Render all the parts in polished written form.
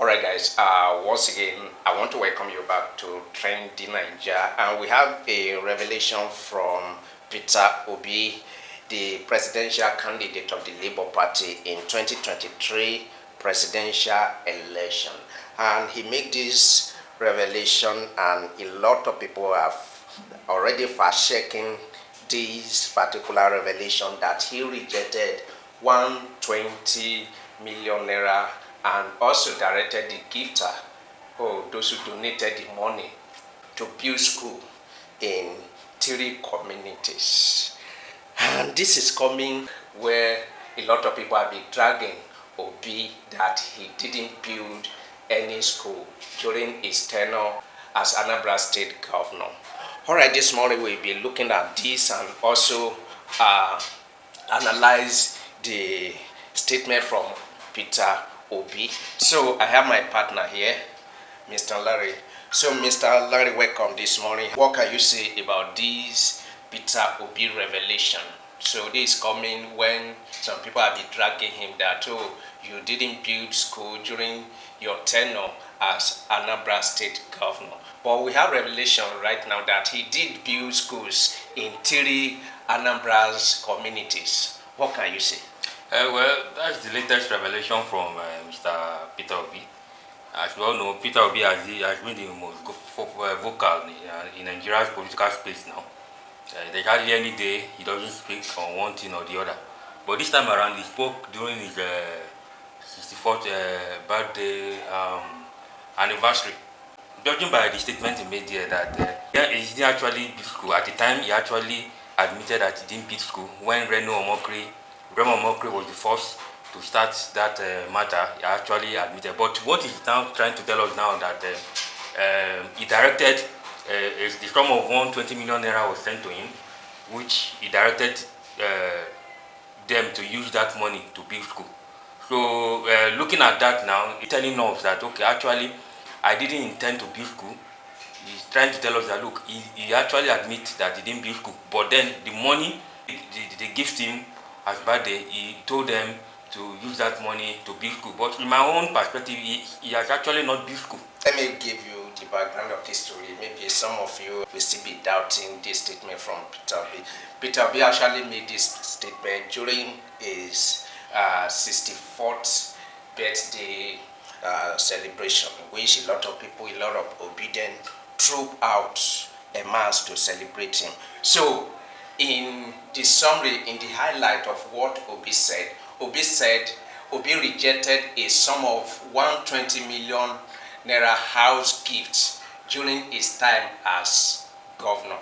Alright guys, once again, I want to welcome you back to Trendy Nigeria, and we have a revelation from Peter Obi, the presidential candidate of the Labour Party in 2023 presidential election. And he made this revelation, and a lot of people have already fact-checking this particular revelation, that he rejected 120 million naira and also directed the gifter, or those who donated the money, to build school in 3 communities. And this is coming where a lot of people have been dragging Obi that he didn't build any school during his tenure as Anambra State Governor. Alright, this morning we'll be looking at this and also analyze the statement from Peter Obi. So I have my partner here, Mr. Larry. So Mr. Larry, welcome this morning. What can you say about this Peter Obi revelation? So this is coming when some people have been dragging him that, oh, you didn't build school during your tenure as Anambra State Governor. But we have revelation right now that he did build schools in 3 Anambra's communities. What can you say? Well, that's the latest revelation from Mr. Peter Obi. As we all know, Peter Obi has been the most vocal in Nigeria's political space now. There's hardly any day he doesn't speak on one thing or the other. But this time around, he spoke during his 64th birthday anniversary. Judging by the statement he made there, that he didn't actually build school. At the time, he actually admitted that he didn't build school when Reno Omokri was the first to start that matter. He actually admitted. But what he's now trying to tell us now that he directed the sum of 120 million naira was sent to him, which he directed them to use that money to build school. So looking at that now, it's telling us that, okay, actually, I didn't intend to build school. He's trying to tell us that, look, he actually admits that he didn't build school. But then the money they gift him as birthday, he told them to use that money to build school. But in my own perspective, he has actually not built school. Let me give you the background of this story. Maybe some of you will still be doubting this statement from Peter Obi. Peter Obi actually made this statement during his 64th birthday celebration, which a lot of people, a lot of obedient troop out a mass to celebrate him. So in the summary, in the highlight of what Obi said Obi rejected a sum of 120 million naira house gifts during his time as governor.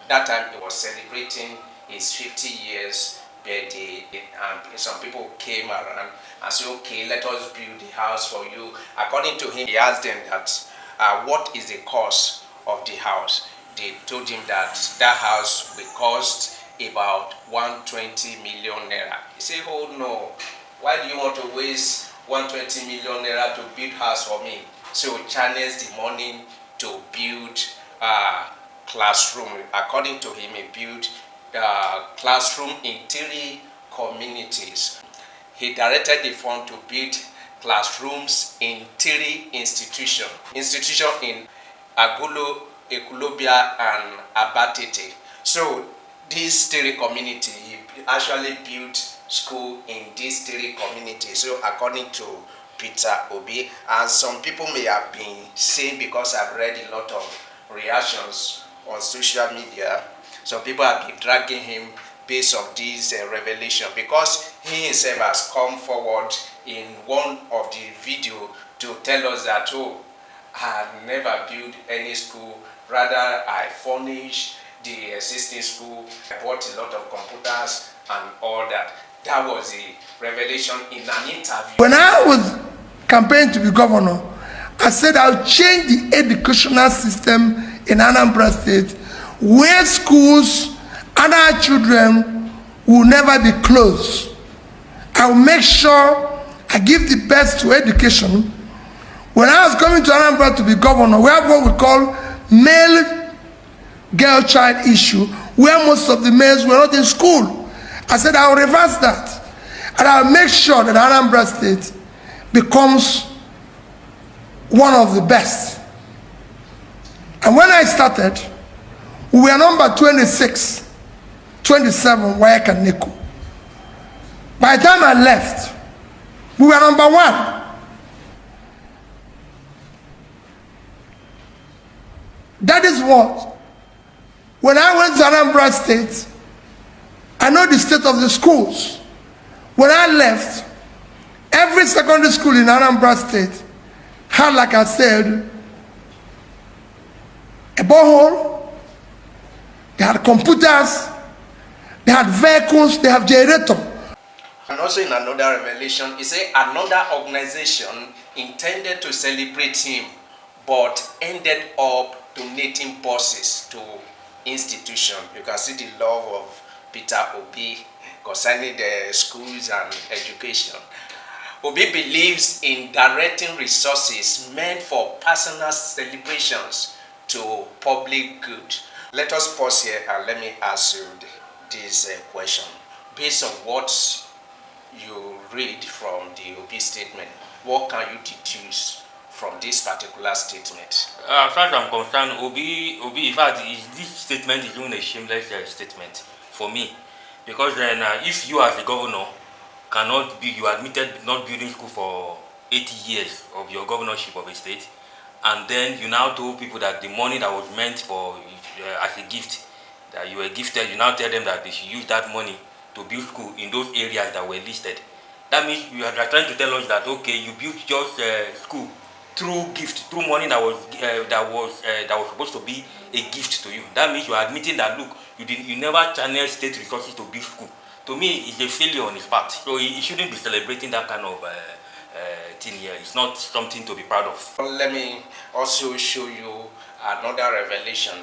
That time he was celebrating his 50 years birthday, and some people came around and said, okay, let us build the house for you. According to him, he asked them that what is the cost of the house. They told him that that house will cost about 120 million naira. He said, oh no, why do you want to waste 120 million naira to build house for me? So channels the money to build classroom. According to him, he built classroom in 3 communities. He directed the fund to build classrooms in 3 institutions. Institution in Agulo, Ekulobia, and Abatete. So these 3 communities, he actually built school in these 3 communities. So according to Peter Obi, and some people may have been saying, because I've read a lot of reactions on social media, some people have been dragging him based on this revelation, because he himself has come forward in one of the video to tell us that, oh, I had never built any school, rather I furnished the existing school, I bought a lot of computers and all that. That was a revelation in an interview. When I was campaigning to be governor, I said I'll change the educational system in Anambra State, where schools and our children will never be closed. I'll make sure I give the best to education. When I was coming to Anambra to be governor, we have what we call male girl child issue, where most of the males were not in school. I said I'll reverse that, and I'll make sure that Anambra State becomes one of the best. And when I started, we were number 26, 27, Wayaka Niku. By the time I left, we were number 1. That is what, when I went to Anambra State, I know the state of the schools. When I left, every secondary school in Anambra State had, like I said, a borehole, they had computers, they had vehicles, they have generator. And also in another revelation, he said another organization intended to celebrate him, but ended up donating buses to institution. You can see the love of Peter Obi concerning the schools and education. Obi believes in directing resources meant for personal celebrations to public good. Let us pause here and let me ask you this question. Based on what you read from the Obi statement, what can you deduce from this particular statement? As far as I'm concerned, Obi, in fact, this statement is even a shameless statement for me. Because then, if you as a governor cannot be, you admitted not building school for 80 years of your governorship of a state, and then you now told people that the money that was meant for as a gift, that you were gifted, you now tell them that they should use that money to build school in those areas that were listed. That means you are trying to tell us that, okay, you built just school through gift, through money that was supposed to be a gift to you. That means you are admitting that, look, you never channeled state resources to build school. To me, it's a failure on his part. So he shouldn't be celebrating that kind of thing here. It's not something to be proud of. Let me also show you another revelation.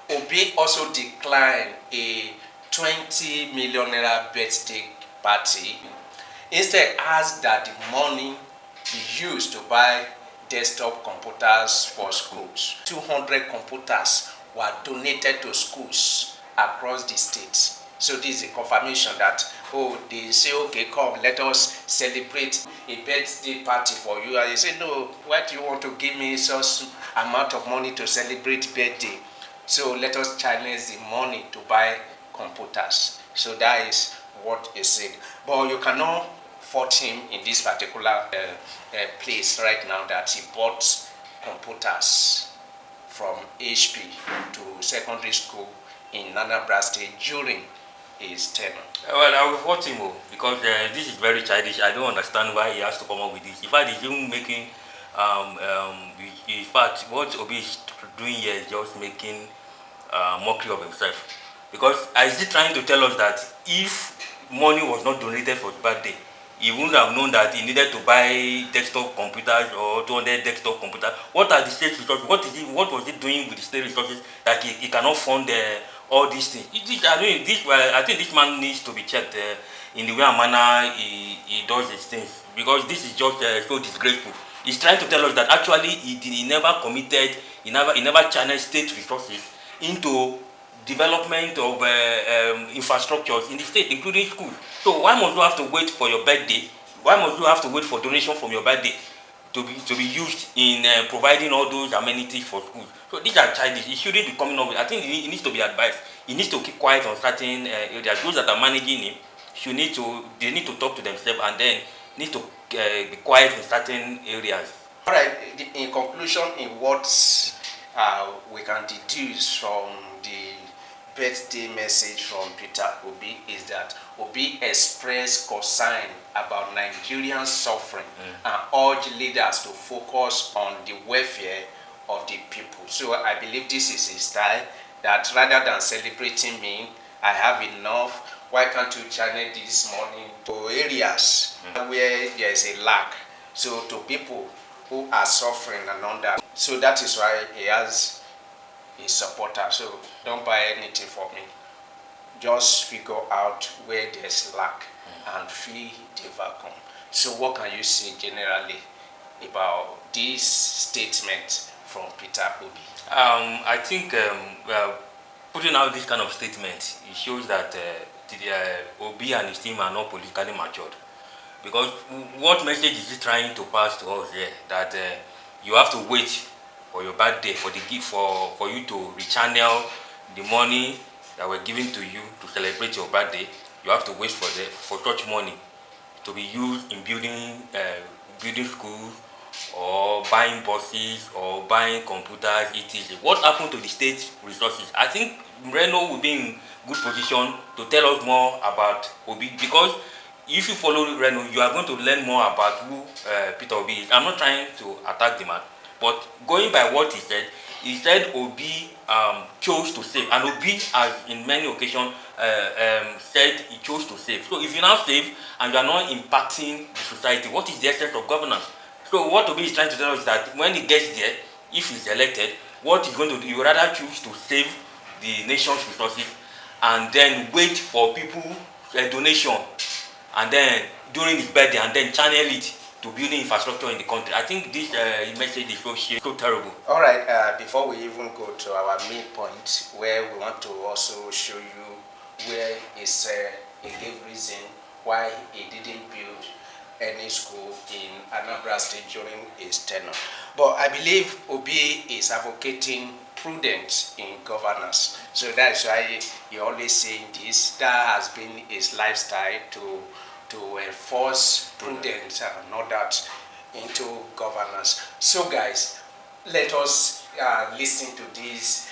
Obi also declined a 20 million naira birthday party. Instead, asked that the money be used to buy desktop computers for schools. 200 computers were donated to schools across the state. So this is a confirmation that, oh, they say, okay, come, let us celebrate a birthday party for you. And you say, no, why do you want to give me such amount of money to celebrate birthday? So let us channel the money to buy computers. So that is what is said. But you cannot fault him in this particular place right now that he bought computers from HP to secondary school in Anambra State during his tenure. Well, I will fault him because this is very childish. I don't understand why he has to come up with this. In fact, he's even making, in fact, what Obi is doing here is just making mockery of himself. Because is he trying to tell us that if money was not donated for his birthday, he wouldn't have known that he needed to buy desktop computers or 200 desktop computers? What are the state resources? What was he doing with the state resources that he cannot fund all these things? I think this man needs to be checked in the way and manner he does his things, because this is just so disgraceful. He's trying to tell us that actually he never committed, he never channeled state resources into development of infrastructures in the state, including schools. So why must you have to wait for your birthday? Why must you have to wait for donation from your birthday to be used in providing all those amenities for schools? So these are childish. He shouldn't be coming up with. I think he needs to be advised. He needs to keep quiet on certain areas. Those that are managing him, they need to talk to themselves and then need to be quiet in certain areas. All right. In conclusion, in what we can deduce from the birthday message from Peter Obi is that Obi expressed concern about Nigerian suffering and urged leaders to focus on the welfare of the people. So I believe this is his style, that rather than celebrating me, I have enough. Why can't you channel this money to areas where there is a lack? So to people who are suffering and under. So that is why he has his supporter. So don't buy anything for me. Just figure out where there's lack and fill the vacuum. So what can you say generally about this statement from Peter Obi? I think putting out this kind of statement, it shows that Obi and his team are not politically matured. Because what message is he trying to pass to us here? That you have to wait for your birthday for the gift for you to rechannel the money that were given to you to celebrate your birthday. You have to wait for such money to be used in building schools or buying buses or buying computers, etc. What happened to the state resources? I think Reno will be in good position to tell us more about Obi, because if you follow Reno, you are going to learn more about who Peter Obi is. I'm not trying to attack the man, but going by what he said Obi chose to save, and Obi has in many occasions said he chose to save. So if you now save and you are not impacting the society, what is the essence of governance? So what Obi is trying to tell us is that when he gets there, if he's elected, what he's going to do, he would rather choose to save the nation's resources and then wait for people donation, and then during his birthday, and then channel it to building infrastructure in the country. I think this message is so terrible. All right, before we even go to our main point, where we want to also show you where he gave reason why he didn't build any school in Anambra State during his tenure. But I believe Obi is advocating prudence in governance. So that's why he always saying this. That has been his lifestyle to enforce prudence and all that into governance. So guys, let us listen to this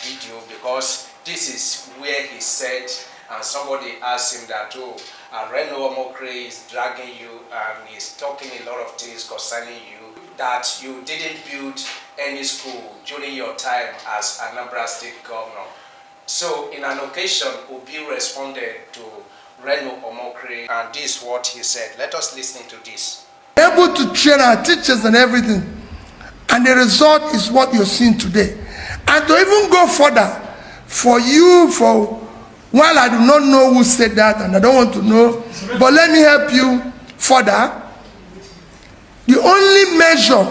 video, because this is where he said, and somebody asked him that, oh, Reno Omokri is dragging you and he's talking a lot of things concerning you, that you didn't build any school during your time as Anambra State Governor. So in an occasion, Obi responded to Reno Omokri, and this is what he said. Let us listen to this. Able to train our teachers and everything, and the result is what you're seeing today. And to even go further, while I do not know who said that, and I don't want to know, but let me help you further. The only measure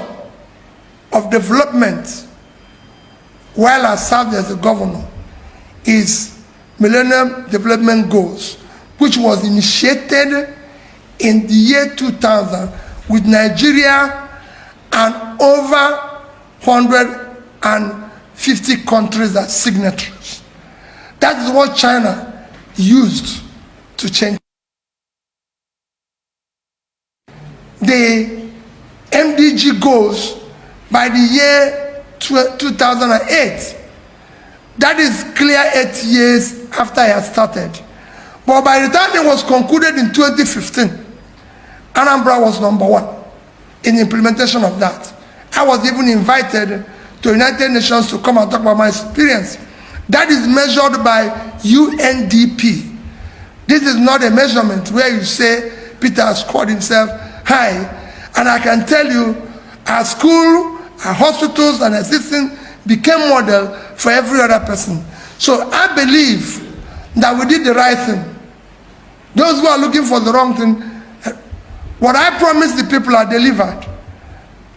of development while I served as a governor is Millennium Development Goals, which was initiated in the year 2000 with Nigeria and over 150 countries as signatories. That is what China used to change. The MDG goals by the year 2008. That is clear 8 years after I had started. But by the time it was concluded in 2015, Anambra was #1 in the implementation of that. I was even invited to United Nations to come and talk about my experience. That is measured by UNDP. This is not a measurement where you say Peter has scored himself high. And I can tell you, our school, our hospitals, and assistants became model for every other person. So I believe that we did the right thing. Those who are looking for the wrong thing, what I promised the people I delivered.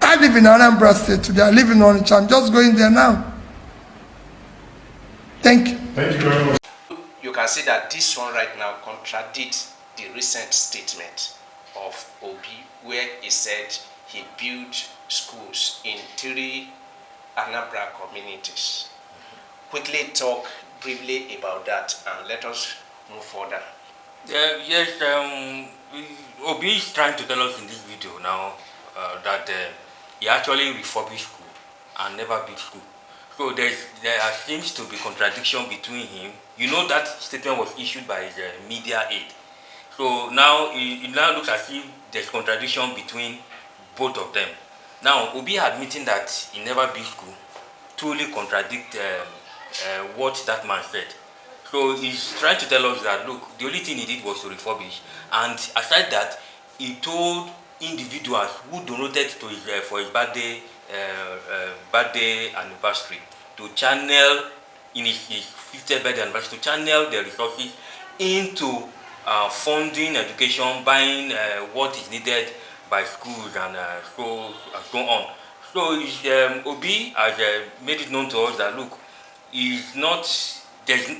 I live in Anambra State today. I live in Onitsha. I'm just going there now. Thank you. Thank you very much. You can see that this one right now contradicts the recent statement of Obi, where he said he built schools in 3 Anambra communities. Quickly talk briefly about that and let us move further. Yes, Obi is trying to tell us in this video now that he actually refurbished school and never built school. So there seems to be contradiction between him. You know that statement was issued by his media aide. So now it now looks as if there's contradiction between both of them. Now Obi admitting that he never built school truly contradicts what that man said. So he's trying to tell us that, look, the only thing he did was to refurbish, and aside that, he told individuals who donated to his for his birthday anniversary to channel in his 50th birthday anniversary to channel their resources into funding education, buying what is needed by schools and so on. So Obi has made it known to us that, look, is not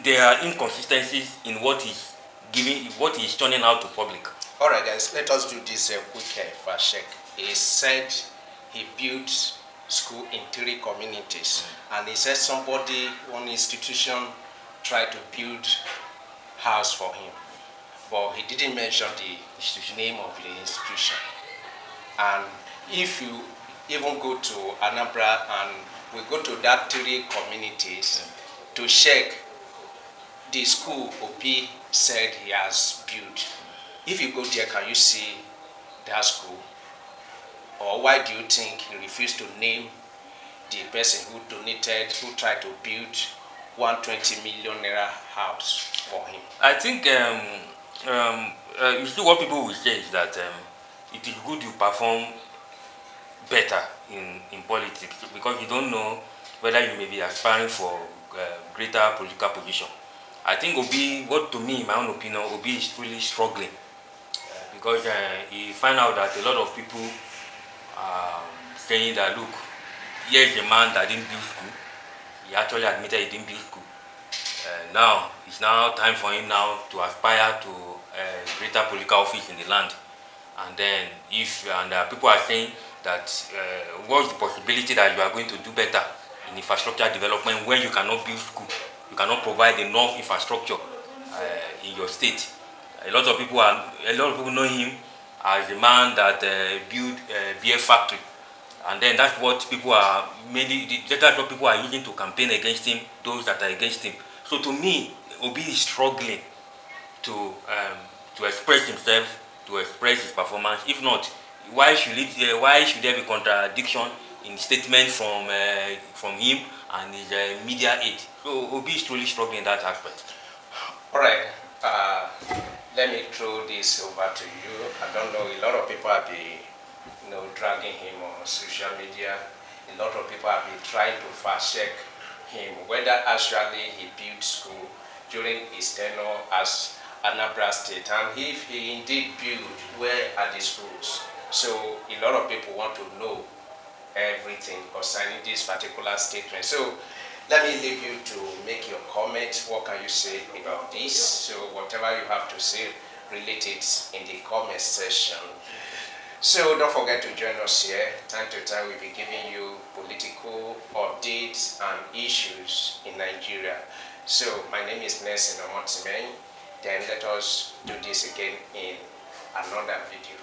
there are inconsistencies in what he's giving, what he's turning out to public. All right, guys, let us do this quick fact check. He said he built school in 3 communities. And he said one institution tried to build house for him, but he didn't mention the name of the institution. And if you even go to Anambra and we go to that 3 communities to check the school Obi said he has built, if you go there, can you see that school? Or why do you think he refused to name the person who tried to build 120 million naira house for him? I think you see what people will say is that it is good you perform better in politics, because you don't know whether you may be aspiring for greater political position. I think Obi, to me, in my own opinion, Obi is really struggling because he found out that a lot of people are saying that, look, here is a man that didn't build school. He actually admitted he didn't build school. Now, it's now time for him now to aspire to a greater political office in the land. And then people are saying that what's the possibility that you are going to do better in infrastructure development when you cannot build school, you cannot provide enough infrastructure in your state. A lot of people know him as a man that built a beer factory, and then that's what people are using to campaign against him, those that are against him. So to me, Obi is struggling to express himself, to express his performance. If not, why should there be contradiction in statements from him and his media aid? So Obi is truly struggling in that aspect. All right. Let me throw this over to you. I don't know, a lot of people have been dragging him on social media. A lot of people have been trying to fast check him whether actually he built school during his tenure as Anambra State, and if he indeed built, where are the schools? So a lot of people want to know everything concerning this particular statement. So let me leave you to make your comments. What can you say about this? So whatever you have to say, relate it in the comment section. So don't forget to join us here. Time to time we'll be giving you political updates and issues in Nigeria. So my name is Nelson Omotimen. Then let us do this again in another video.